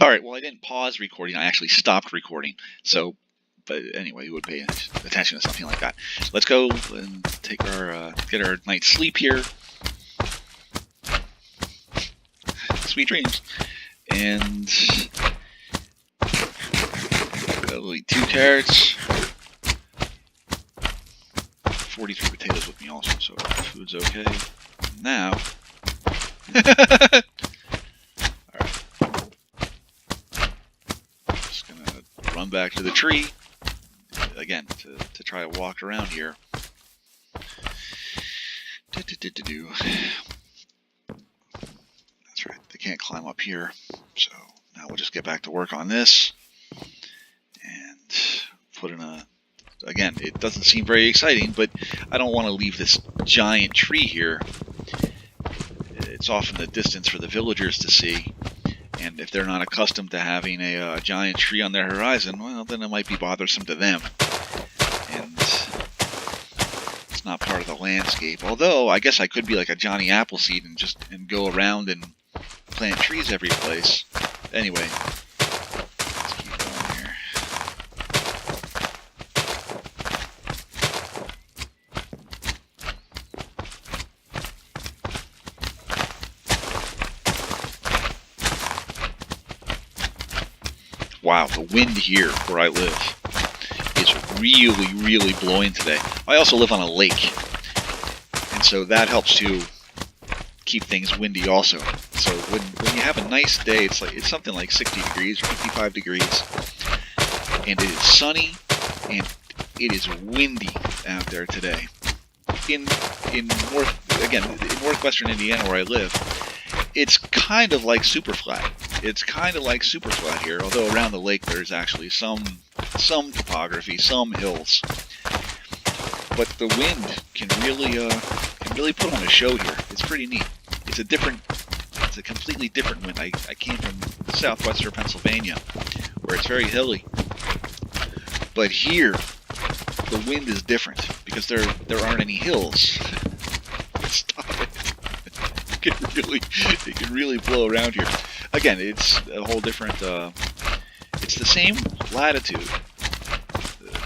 Alright, well I didn't pause recording, I actually stopped recording. So, but anyway, you would pay attention to something like that. Let's go and take our, get our night's sleep here. Sweet dreams. And we'll eat 2 carrots. 43 potatoes with me also, so food's okay. Now, alright. Just gonna run back to the tree again to try to walk around here. That's right, they can't climb up here, so now we'll just get back to work on this and put in a. Again, it doesn't seem very exciting, but I don't want to leave this giant tree here. It's off in the distance for the villagers to see, and if they're not accustomed to having a giant tree on their horizon, well, then it might be bothersome to them. And it's not part of the landscape. Although, I guess I could be like a Johnny Appleseed and go around and plant trees every place. Anyway. Wow, the wind here where I live is really, really blowing today. I also live on a lake, and so that helps to keep things windy also. So when you have a nice day, it's something like 60 degrees or 55 degrees, and it is sunny, and it is windy out there today. In northwestern Indiana where I live, it's kind of like Superflat. It's kind of like Superflat here, although around the lake there's actually some topography, some hills. But the wind can really put on a show here. It's pretty neat. It's a completely different wind. I came from southwestern Pennsylvania, where it's very hilly. But here, the wind is different because there aren't any hills. Stop it. It can really blow around here. Again, it's a whole different, it's the same latitude.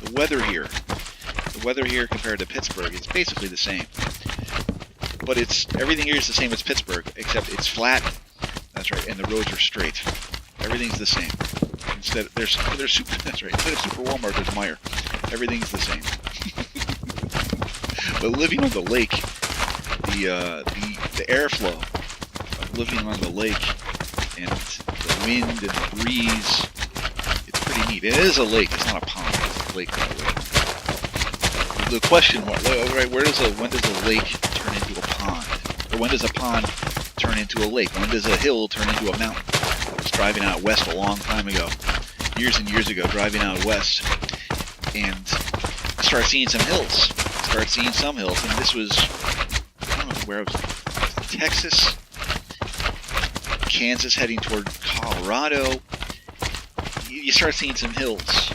The weather here compared to Pittsburgh, it's basically the same. But everything here is the same as Pittsburgh, except it's flat, that's right, and the roads are straight. Everything's the same. Instead of Super Walmart, there's Meyer. Everything's the same. But living on the lake, the airflow of living on the lake, and the wind and the breeze, it's pretty neat. It is a lake, it's not a pond, it's a lake. The question, right, when does a lake turn into a pond? Or when does a pond turn into a lake? When does a hill turn into a mountain? I was driving out west a long time ago, years and years ago, driving out west, and I started seeing some hills. And this was, I don't know where I was, Texas, Kansas, heading toward Colorado. You start seeing some hills.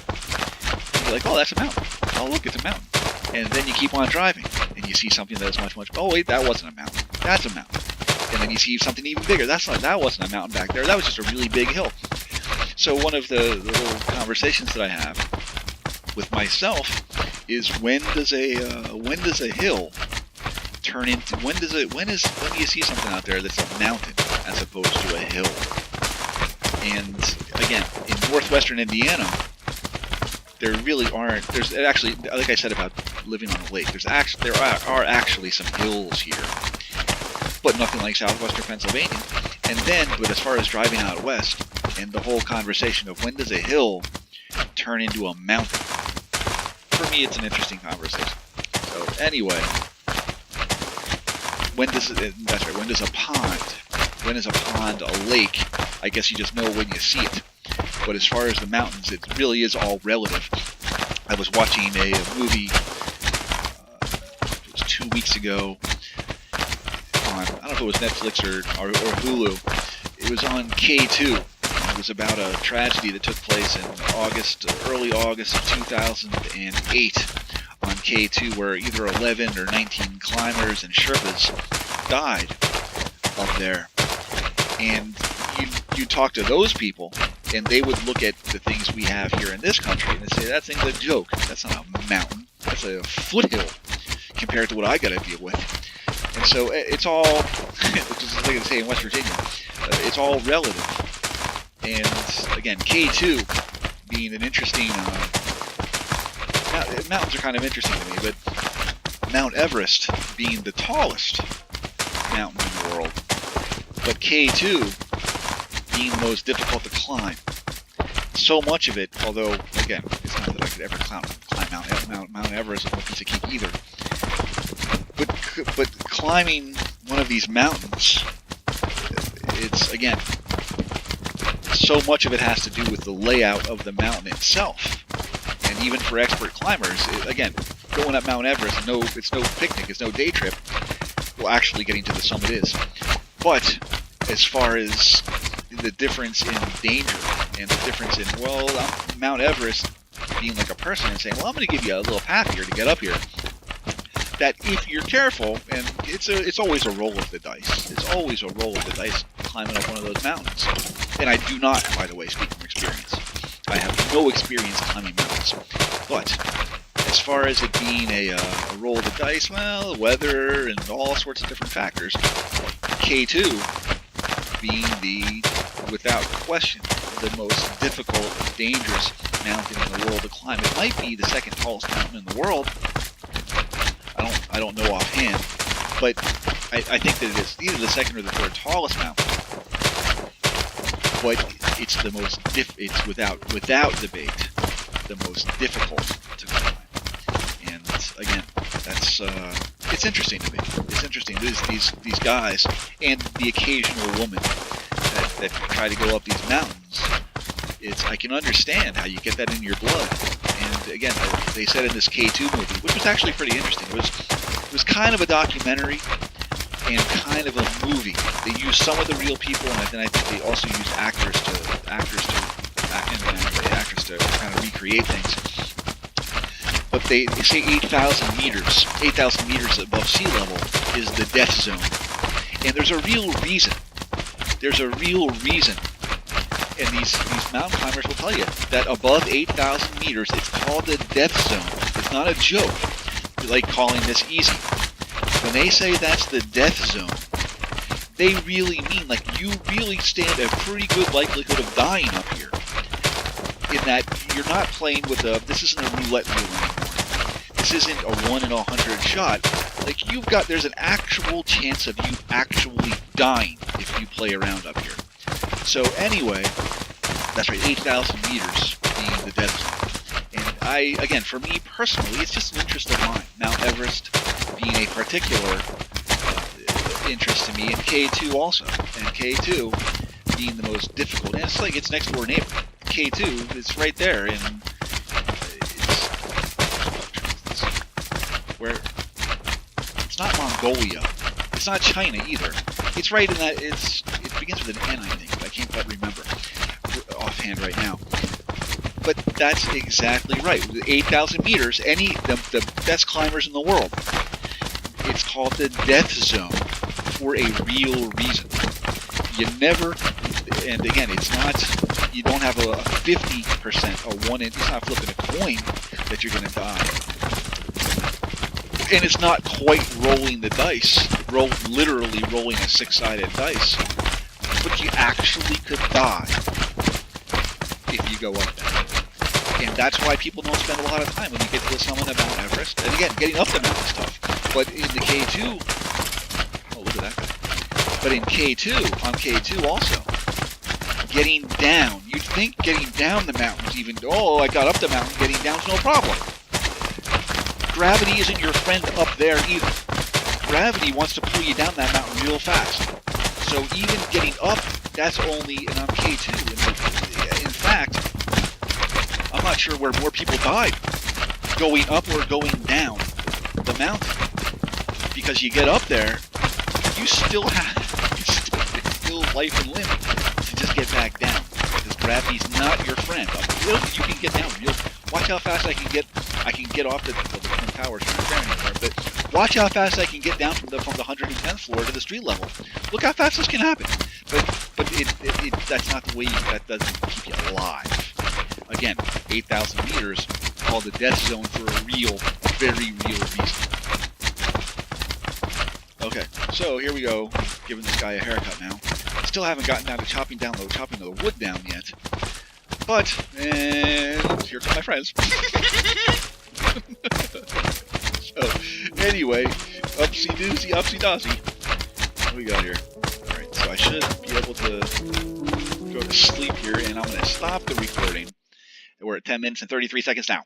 You're like, oh, that's a mountain. Oh, look, it's a mountain. And then you keep on driving, and you see something that's much, oh wait, that wasn't a mountain. That's a mountain. And then you see something even bigger. That wasn't a mountain back there. That was just a really big hill. So one of the little conversations that I have with myself is when does a hill turn into, when do you see something out there that's a mountain as opposed to a hill? And again, in northwestern Indiana, there really aren't. There's actually, like I said about living on a lake, there are actually some hills here, but nothing like southwestern Pennsylvania. And then, but as far as driving out west, and the whole conversation of when does a hill turn into a mountain, for me, it's an interesting conversation. So anyway, when is a pond a lake? I guess you just know when you see it. But as far as the mountains, it really is all relative. I was watching a movie, it was 2 weeks ago, on, I don't know if it was Netflix or Hulu. It was on K2. It was about a tragedy that took place in early August of 2008 on K2, where either 11 or 19 climbers and Sherpas died up there. And you talk to those people, and they would look at the things we have here in this country, and they say, that thing's a joke. That's not a mountain. That's a foothill compared to what I got to deal with. And so it's all, which is the thing to say in West Virginia, it's all relative. And again, K2 being an interesting, mountains are kind of interesting to me, but Mount Everest being the tallest mountain in the world, but K2 being the most difficult to climb. So much of it, although, again, it's not that I could ever climb Mount Everest is no piece of cake either, but climbing one of these mountains, it's, again, so much of it has to do with the layout of the mountain itself. And even for expert climbers, again, going up Mount Everest, it's no picnic, it's no day trip. Well, actually getting to the summit is. But as far as the difference in danger and the difference in, well, Mount Everest being like a person and saying, well, I'm going to give you a little path here to get up here, that if you're careful, and it's always a roll of the dice. It's always a roll of the dice climbing up one of those mountains. And I do not, by the way, speak from experience. I have no experience climbing mountains. But as far as it being a roll of the dice, well, weather and all sorts of different factors, K2 being without question, the most difficult, dangerous mountain in the world to climb. It might be the second tallest mountain in the world. I don't know offhand, but I think that it is either the second or the third tallest mountain. But it's the most it's without debate the most difficult to climb. And again, that's it's interesting to me. It's interesting. These guys and the occasional woman that try to go up these mountains. I can understand how you get that in your blood. And again, they said in this K2 movie, which was actually pretty interesting. It was kind of a documentary and kind of a movie. They used some of the real people, and then I think they also used actors to kind of recreate things. But they say 8,000 meters above sea level is the death zone, and there's a real reason. And these mountain climbers will tell you that above 8,000 meters, it's called the death zone. It's not a joke. You're like calling this easy. When they say that's the death zone, they really mean, like, you really stand a pretty good likelihood of dying up here. In that you're not playing with this isn't a roulette wheel anymore. This isn't a 1 in 100 shot. Like, there's an actual chance of you actually dying if you play around up here. So anyway, that's right, 8,000 meters being the death zone. And again, for me personally, it's just an interest of mine. Mount Everest being a particular interest to me, and K2 also. And K2 being the most difficult. And it's like it's next door neighbor. K2 is right there, and it's not Mongolia. It's not China either. It's right in that it begins with an N, I think, but I can't quite remember offhand right now. But that's exactly right. 8,000 meters, the best climbers in the world. It's called the death zone for a real reason. You never, and again, it's not, you don't have a 50%, it's not flipping a coin that you're going to die. And it's not quite rolling the dice, literally rolling a 6-sided dice, but you actually could die if you go up there. And that's why people don't spend a lot of time when you get to the summit of Mount Everest. And again, getting up the mountain stuff. But in the K2, oh, look at that guy. But in on K2 also, getting down. You'd think getting down the mountains, I got up the mountain, getting down's no problem. Gravity isn't your friend up there either. Gravity wants to pull you down that mountain real fast. So even getting up, that's only, and on K2, in fact, I'm not sure where more people died, going up or going down the mountain. Because you get up there, you still life and limb to just get back down. Because gravity's not your friend. You can get down Watch how fast I can get off the Twin Towers from there anymore. But watch how fast I can get down from the 110th floor to the street level. Look how fast this can happen. But that's not the way. That doesn't keep you alive. Again, 8,000 meters called the death zone for a very real reason. Okay, so here we go. Giving this guy a haircut now. Still haven't gotten down to chopping the wood down yet. But, and here come my friends. So, anyway, upsy doozy, upsy dosy. What do we got here? Alright, so I should be able to go to sleep here, and I'm going to stop the recording. We're at 10 minutes and 33 seconds now.